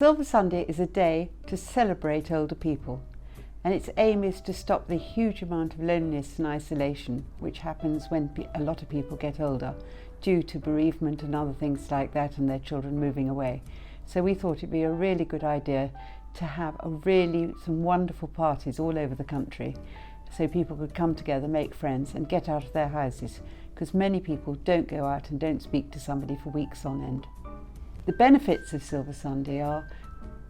Silver Sunday is a day to celebrate older people, and its aim is to stop the huge amount of loneliness and isolation which happens when a lot of people get older due to bereavement and other things like that and their children moving away. So we thought it'd be a really good idea to have some wonderful parties all over the country so people could come together, make friends and get out of their houses, because many people don't go out and don't speak to somebody for weeks on end. The benefits of Silver Sunday are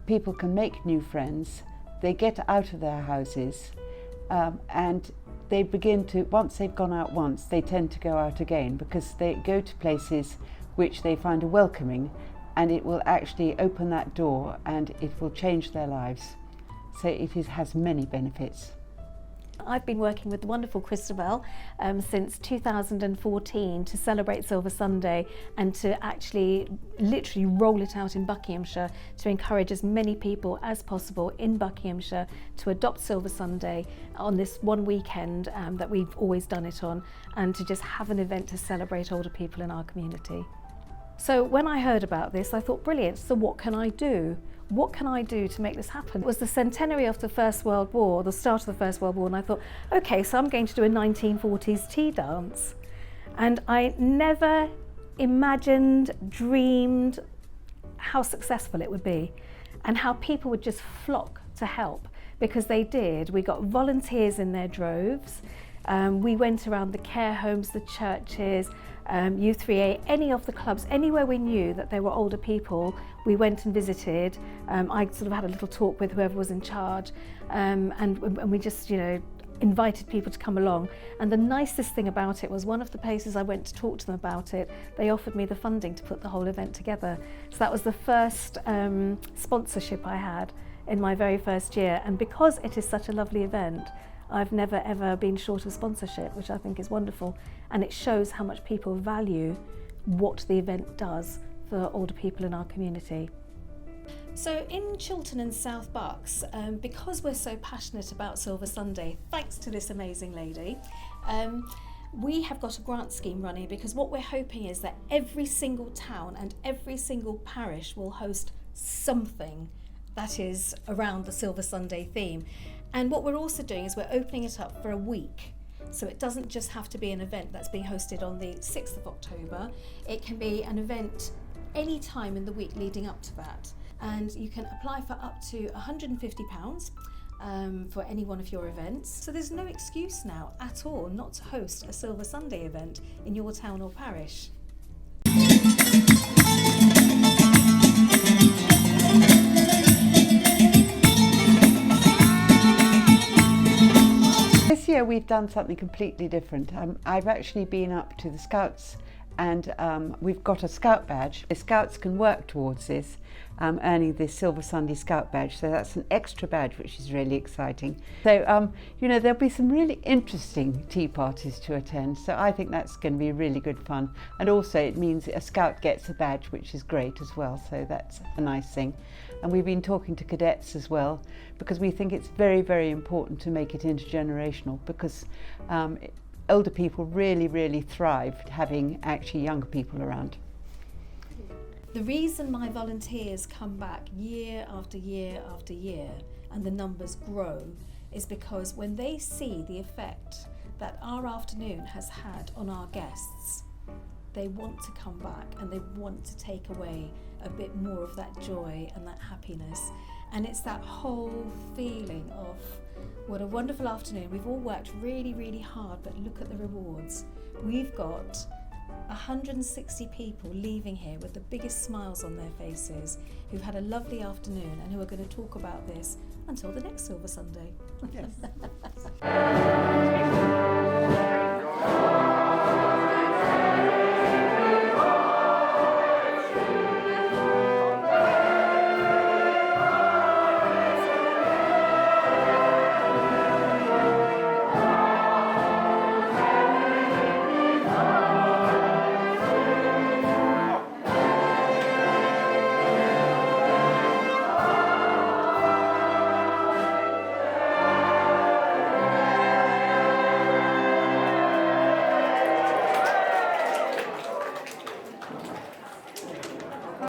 people can make new friends, they get out of their houses, and they begin to, once they've gone out once, they tend to go out again because they go to places which they find are welcoming, and it will actually open that door and it will change their lives. So it has many benefits. I've been working with the wonderful Christabel since 2014 to celebrate Silver Sunday and to actually literally roll it out in Buckinghamshire to encourage as many people as possible in Buckinghamshire to adopt Silver Sunday on this one weekend that we've always done it on, and to just have an event to celebrate older people in our community. So when I heard about this, I thought, brilliant, so what can I do? What can I do to make this happen? It was the centenary of the First World War, the start of the First World War, and I thought, okay, so I'm going to do a 1940s tea dance. And I never imagined, dreamed how successful it would be and how people would just flock to help, because they did. We got volunteers in their droves. We went around the care homes, the churches, U3A, any of the clubs, anywhere we knew that there were older people, we went and visited. I sort of had a little talk with whoever was in charge, and we just, invited people to come along. And the nicest thing about it was one of the places I went to talk to them about it, they offered me the funding to put the whole event together. So that was the first sponsorship I had in my very first year. And because it is such a lovely event, I've never ever been short of sponsorship, which I think is wonderful, and it shows how much people value what the event does for older people in our community. So in Chiltern and South Bucks, because we're so passionate about Silver Sunday, thanks to this amazing lady, we have got a grant scheme running, because what we're hoping is that every single town and every single parish will host something that is around the Silver Sunday theme. And what we're also doing is we're opening it up for a week. So it doesn't just have to be an event that's being hosted on the 6th of October. It can be an event any time in the week leading up to that. And you can apply for up to £150 for any one of your events. So there's no excuse now at all not to host a Silver Sunday event in your town or parish. This year we've done something completely different. I've actually been up to the Scouts, and we've got a Scout badge. The Scouts can work towards this, earning this Silver Sunday Scout badge, so that's an extra badge which is really exciting. So there'll be some really interesting tea parties to attend, so I think that's going to be really good fun, and also it means a Scout gets a badge, which is great as well, so that's a nice thing. And we've been talking to cadets as well, because we think it's very, very important to make it intergenerational, because older people really thrive having actually younger people around. The reason my volunteers come back year after year after year and the numbers grow is because when they see the effect that our afternoon has had on our guests, they want to come back and they want to take away a bit more of that joy and that happiness. And it's that whole feeling of what a wonderful afternoon. We've all worked really hard, but look at the rewards. We've got 160 people leaving here with the biggest smiles on their faces, who've had a lovely afternoon and who are going to talk about this until the next Silver Sunday. Yes.